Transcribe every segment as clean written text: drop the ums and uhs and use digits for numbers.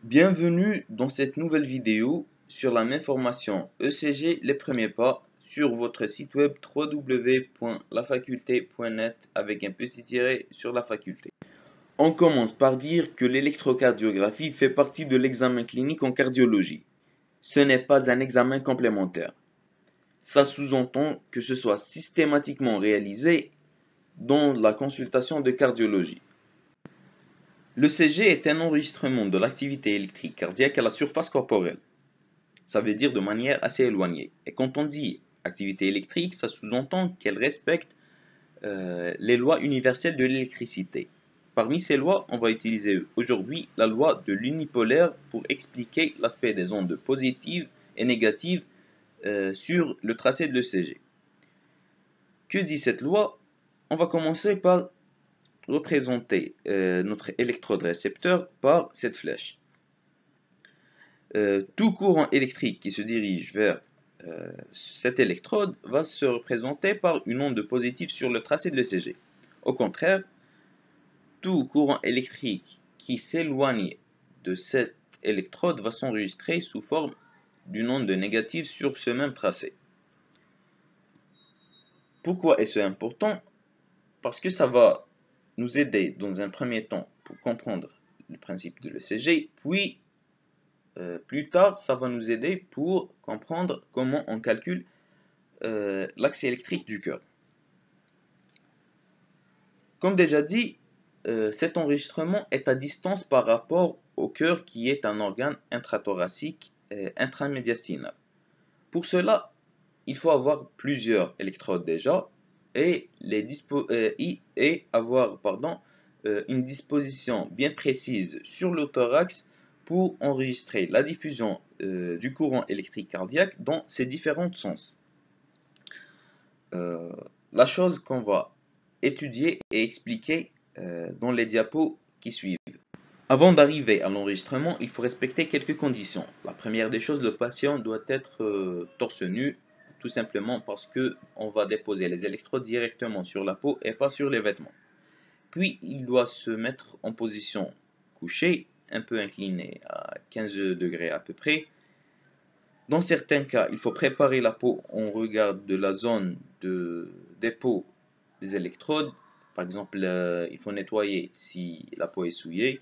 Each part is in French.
Bienvenue dans cette nouvelle vidéo sur la même formation ECG les premiers pas sur votre site web www.lafaculté.net avec un petit tiret sur la faculté. On commence par dire que l'électrocardiographie fait partie de l'examen clinique en cardiologie. Ce n'est pas un examen complémentaire. Ça sous-entend que ce soit systématiquement réalisé dans la consultation de cardiologie. L'ECG est un enregistrement de l'activité électrique cardiaque à la surface corporelle. Ça veut dire de manière assez éloignée. Et quand on dit activité électrique, ça sous-entend qu'elle respecte les lois universelles de l'électricité. Parmi ces lois, on va utiliser aujourd'hui la loi de l'unipolaire pour expliquer l'aspect des ondes positives et négatives sur le tracé de l'ECG. Que dit cette loi? On va commencer par représenter notre électrode récepteur par cette flèche. Tout courant électrique qui se dirige vers cette électrode va se représenter par une onde positive sur le tracé de l'ECG. Au contraire, tout courant électrique qui s'éloigne de cette électrode va s'enregistrer sous forme d'une onde négative sur ce même tracé. Pourquoi est-ce important? Parce que ça va nous aider dans un premier temps pour comprendre le principe de l'ECG, puis plus tard, ça va nous aider pour comprendre comment on calcule l'axe électrique du cœur. Comme déjà dit, cet enregistrement est à distance par rapport au cœur qui est un organe intrathoracique intramédiastinal. Pour cela, il faut avoir plusieurs électrodes déjà et avoir une disposition bien précise sur le thorax pour enregistrer la diffusion du courant électrique cardiaque dans ses différents sens. La chose qu'on va étudier et expliquer dans les diapos qui suivent. Avant d'arriver à l'enregistrement, il faut respecter quelques conditions. La première des choses, le patient doit être torse nu, tout simplement parce que on va déposer les électrodes directement sur la peau et pas sur les vêtements. Puis, il doit se mettre en position couchée, un peu inclinée à 15 degrés à peu près. Dans certains cas, il faut préparer la peau en regard de la zone de dépôt des électrodes. Par exemple, il faut nettoyer si la peau est souillée.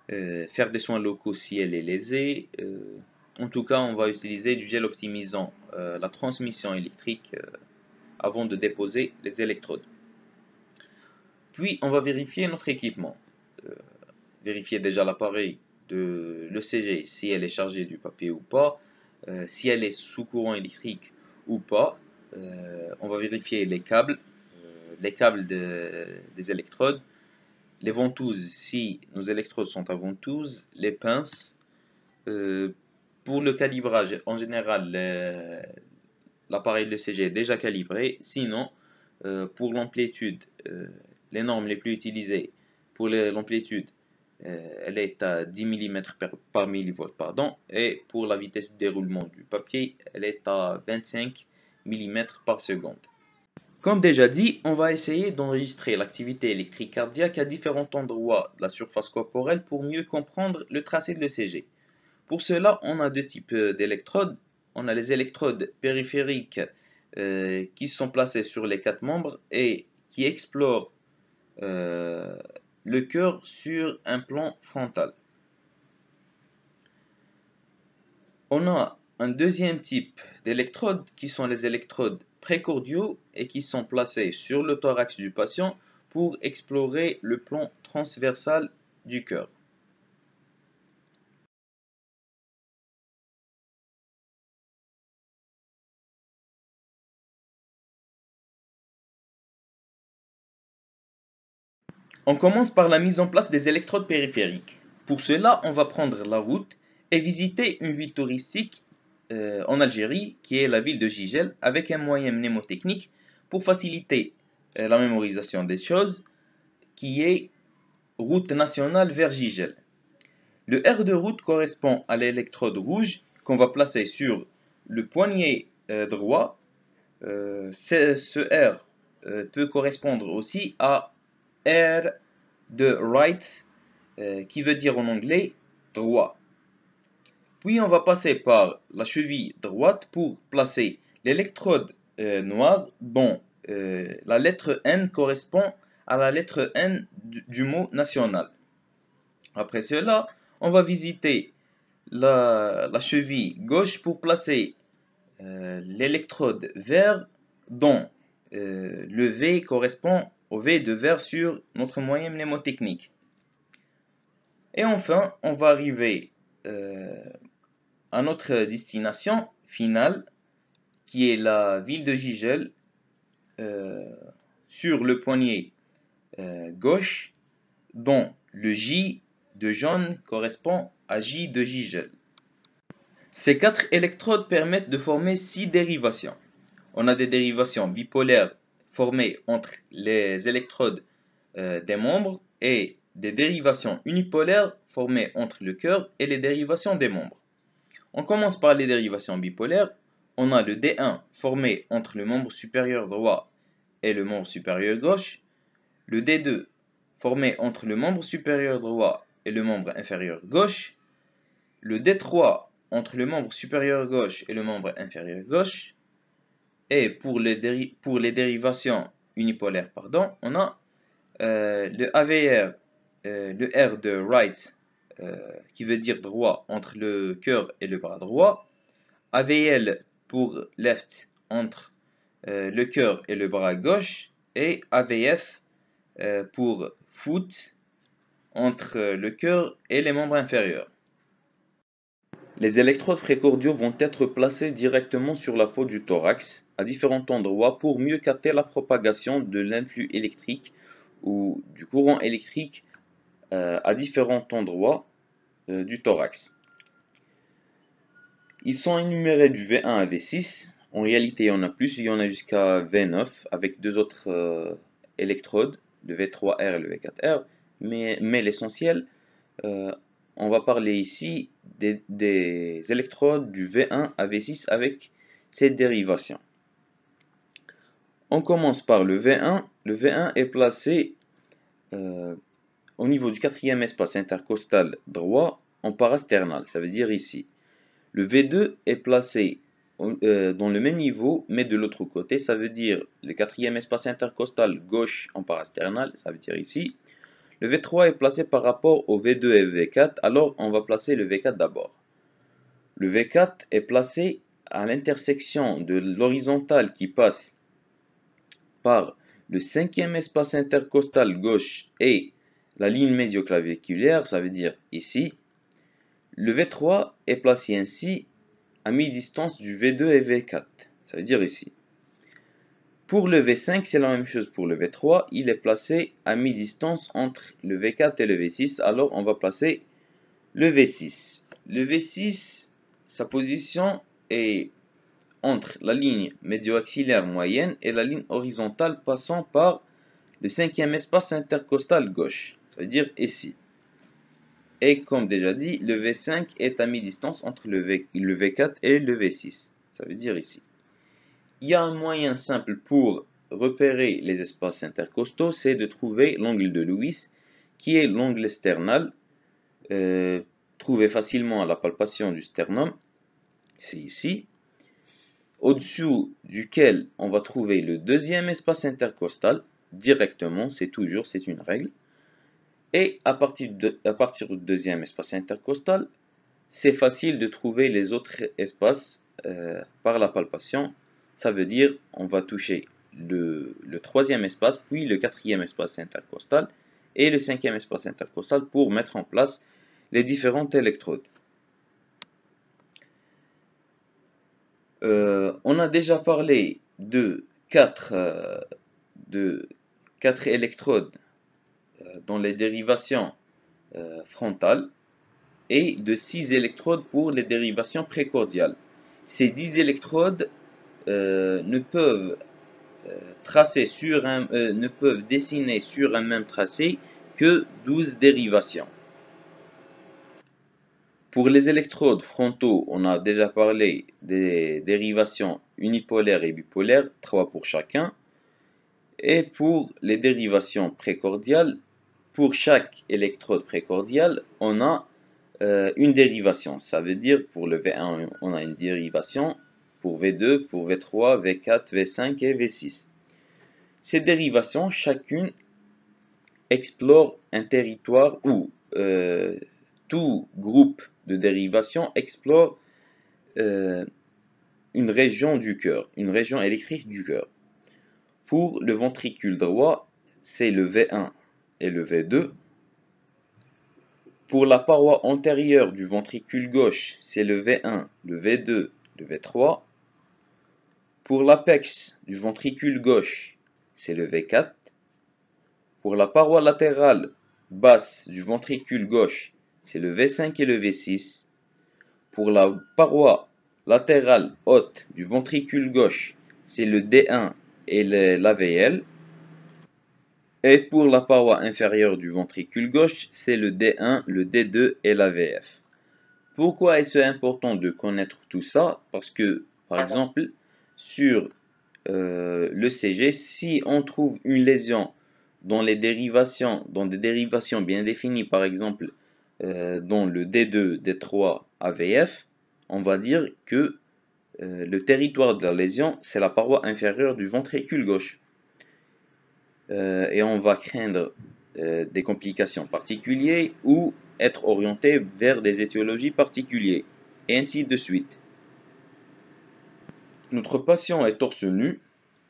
Faire des soins locaux si elle est lésée. En tout cas, on va utiliser du gel optimisant la transmission électrique avant de déposer les électrodes. Puis, on va vérifier notre équipement. Vérifier déjà l'appareil de l'ECG, si elle est chargée du papier ou pas, si elle est sous courant électrique ou pas. On va vérifier les câbles des électrodes, les ventouses si nos électrodes sont à ventouses, les pinces. Pour le calibrage, en général, l'appareil de l'ECG est déjà calibré. Sinon, pour l'amplitude, les normes les plus utilisées pour l'amplitude, elle est à 10 mm par millivolt, et pour la vitesse de déroulement du papier, elle est à 25 mm par seconde. Comme déjà dit, on va essayer d'enregistrer l'activité électrique cardiaque à différents endroits de la surface corporelle pour mieux comprendre le tracé de l'ECG. Pour cela, on a deux types d'électrodes. On a les électrodes périphériques qui sont placées sur les quatre membres et qui explorent le cœur sur un plan frontal. On a un deuxième type d'électrodes qui sont les électrodes précordiaux et qui sont placées sur le thorax du patient pour explorer le plan transversal du cœur. On commence par la mise en place des électrodes périphériques. Pour cela, on va prendre la route et visiter une ville touristique en Algérie, qui est la ville de Gigel, avec un moyen mnémotechnique pour faciliter la mémorisation des choses, qui est route nationale vers Gigel. Le R de route correspond à l'électrode rouge qu'on va placer sur le poignet droit. Ce R peut correspondre aussi à R de right, qui veut dire en anglais droit. Puis on va passer par la cheville droite pour placer l'électrode noire dont la lettre N correspond à la lettre N du mot national. Après cela, on va visiter la cheville gauche pour placer l'électrode vert dont le V correspond au V de vert sur notre moyen mnémotechnique. Et enfin, on va arriver à notre destination finale, qui est la ville de Gigel, sur le poignet gauche, dont le J de jaune correspond à J de Gigel. Ces 4 électrodes permettent de former 6 dérivations. On a des dérivations bipolaires formées entre les électrodes des membres et des dérivations unipolaires formées entre le cœur et les dérivations des membres. On commence par les dérivations bipolaires. On a le D1 formé entre le membre supérieur droit et le membre supérieur gauche, le D2 formé entre le membre supérieur droit et le membre inférieur gauche, le D3 entre le membre supérieur gauche et le membre inférieur gauche, et pour les dérivations unipolaires, on a le AVR, le R de right, qui veut dire droit entre le cœur et le bras droit, AVL pour left entre le cœur et le bras gauche, et AVF pour foot entre le cœur et les membres inférieurs. Les électrodes précordiaux vont être placés directement sur la peau du thorax à différents endroits pour mieux capter la propagation de l'influx électrique ou du courant électrique à différents endroits du thorax. Ils sont énumérés du V1 à V6. En réalité, il y en a plus, il y en a jusqu'à V9 avec deux autres électrodes, le V3R et le V4R. Mais l'essentiel, on va parler ici des électrodes du V1 à V6 avec cette dérivation. On commence par le V1. Le V1 est placé au niveau du quatrième espace intercostal droit en parasternal, ça veut dire ici. Le V2 est placé dans le même niveau, mais de l'autre côté, ça veut dire le quatrième espace intercostal gauche en parasternal, ça veut dire ici. Le V3 est placé par rapport au V2 et V4, alors on va placer le V4 d'abord. Le V4 est placé à l'intersection de l'horizontale qui passe par le cinquième espace intercostal gauche et la ligne médioclaviculaire, ça veut dire ici. Le V3 est placé ainsi à mi-distance du V2 et V4, ça veut dire ici. Pour le V5, c'est la même chose pour le V3, il est placé à mi-distance entre le V4 et le V6, alors on va placer le V6. Le V6, sa position est entre la ligne médio-axillaire moyenne et la ligne horizontale passant par le cinquième espace intercostal gauche, ça veut dire ici. Et comme déjà dit, le V5 est à mi-distance entre le V4 et le V6, ça veut dire ici. Il y a un moyen simple pour repérer les espaces intercostaux, c'est de trouver l'angle de Lewis, qui est l'angle sternal, trouvé facilement à la palpation du sternum, c'est ici, au-dessous duquel on va trouver le deuxième espace intercostal, directement, c'est une règle, et à partir du deuxième espace intercostal, c'est facile de trouver les autres espaces par la palpation. Ça veut dire on va toucher le troisième espace, puis le quatrième espace intercostal et le cinquième espace intercostal pour mettre en place les différentes électrodes. On a déjà parlé de 4 électrodes dans les dérivations frontales et de 6 électrodes pour les dérivations précordiales. Ces 10 électrodes ne peuvent dessiner sur un même tracé que 12 dérivations. Pour les électrodes frontaux, on a déjà parlé des dérivations unipolaires et bipolaires, 3 pour chacun. Et pour les dérivations précordiales, pour chaque électrode précordiale, on a une dérivation. Ça veut dire pour le V1, on a une dérivation pour V2, pour V3, V4, V5 et V6. Ces dérivations, chacune explore un territoire où tout groupe de dérivation explore une région du cœur, une région électrique du cœur. Pour le ventricule droit, c'est le V1 et le V2. Pour la paroi antérieure du ventricule gauche, c'est le V1, le V2, le V3. Pour l'apex du ventricule gauche, c'est le V4. Pour la paroi latérale basse du ventricule gauche, c'est le V5 et le V6. Pour la paroi latérale haute du ventricule gauche, c'est le D1 et l'AVL. Et pour la paroi inférieure du ventricule gauche, c'est le D1, le D2 et l'AVF. Pourquoi est-ce important de connaître tout ça? Parce que, par exemple, sur l'ECG, si on trouve une lésion dans des dérivations bien définies, par exemple dans le D2, D3, AVF, on va dire que le territoire de la lésion, c'est la paroi inférieure du ventricule gauche. Et on va craindre des complications particulières ou être orienté vers des étiologies particulières, et ainsi de suite. Notre patient est torse nu,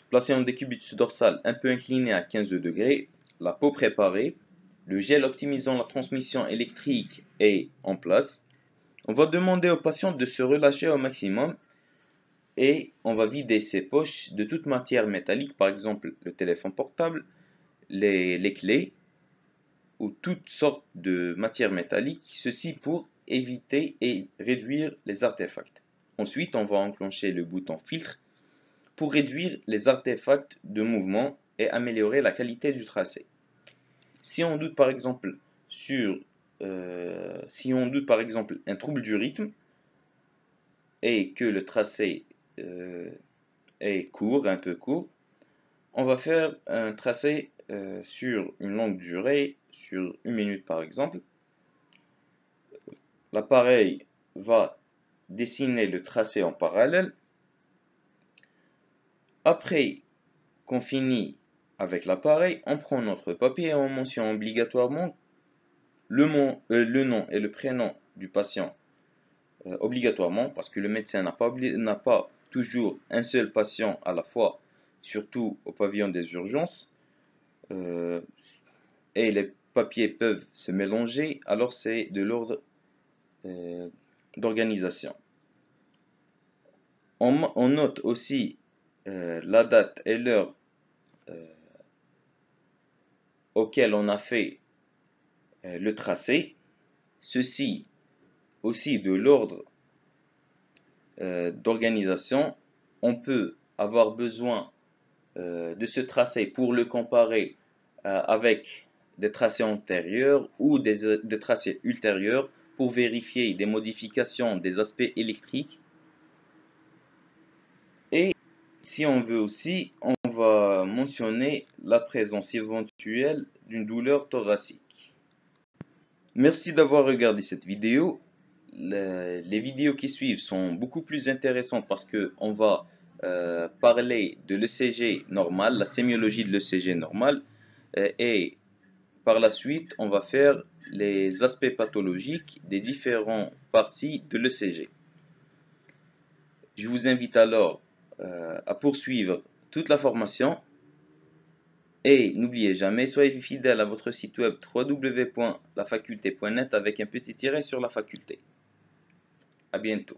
placé en décubitus dorsal un peu incliné à 15 degrés, la peau préparée, le gel optimisant la transmission électrique est en place. On va demander au patient de se relâcher au maximum et on va vider ses poches de toute matière métallique, par exemple le téléphone portable, les clés ou toutes sortes de matières métalliques, ceci pour éviter et réduire les artefacts. Ensuite, on va enclencher le bouton filtre pour réduire les artefacts de mouvement et améliorer la qualité du tracé. Si on doute par exemple un trouble du rythme et que le tracé est court, un peu court, on va faire un tracé sur une longue durée, sur 1 minute par exemple. L'appareil va dessiner le tracé en parallèle. Après qu'on finit avec l'appareil, on prend notre papier et on mentionne obligatoirement le nom et le prénom du patient, obligatoirement, parce que le médecin n'a pas toujours un seul patient à la fois, surtout au pavillon des urgences, et les papiers peuvent se mélanger, alors c'est de l'ordre d'organisation. On note aussi la date et l'heure auquel on a fait le tracé, ceci aussi de l'ordre d'organisation. On peut avoir besoin de ce tracé pour le comparer avec des tracés antérieurs ou des tracés ultérieurs pour vérifier des modifications des aspects électriques. Et si on veut aussi, on va mentionner la présence éventuelle d'une douleur thoracique. Merci d'avoir regardé cette vidéo. Les vidéos qui suivent sont beaucoup plus intéressantes parce qu'on va parler de l'ECG normal, la sémiologie de l'ECG normal, et par la suite, on va faire les aspects pathologiques des différentes parties de l'ECG. Je vous invite alors à poursuivre toute la formation et n'oubliez jamais, soyez fidèle à votre site web www.lafaculté.net avec un petit tiret sur la faculté. À bientôt.